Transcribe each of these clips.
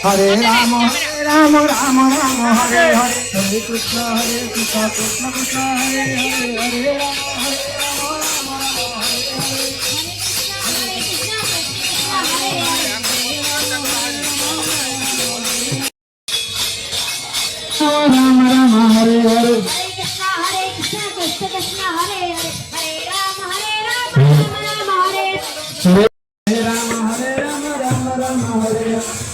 Hare Rama, Rama Rama Rama, Hare Hare, Hare Krishna, Krishna Krishna, Hare Hare, Hare Rama, Rama Rama, Hare Hare. Rama Rama, Hare Hare. Hare Krishna, Krishna Krishna, Hare Hare, Hare Rama, Rama Rama, Hare Hare. Hare Rama, Hare Rama, Rama Rama, Hare Hare.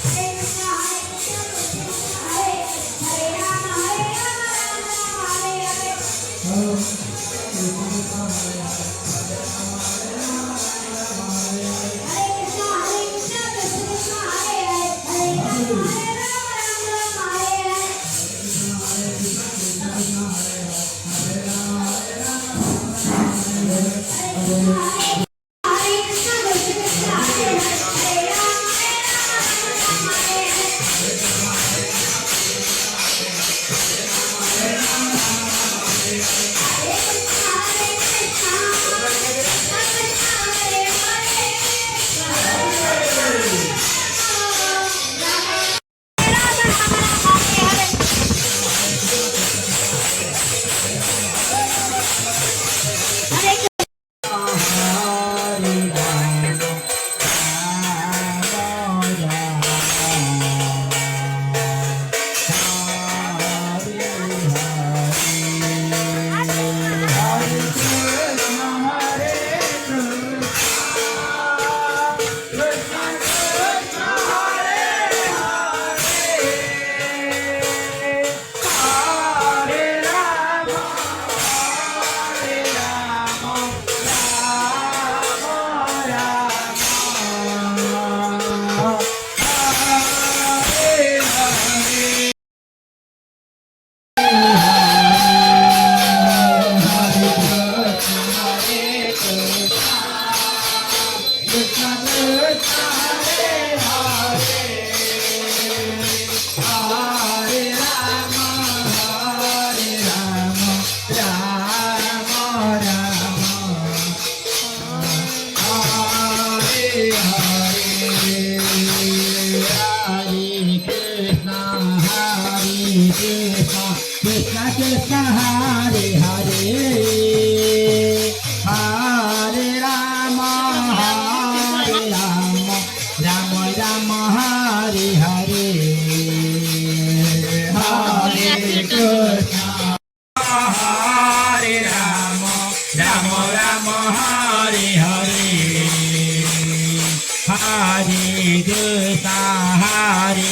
Krishna Krishna Hare Hare Hare Rama Rama Rama Hare Hare Hare Krishna Hare Rama Rama Rama Hare Hare Hare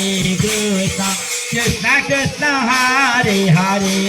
Krishna Krishna Krishna Hare Hare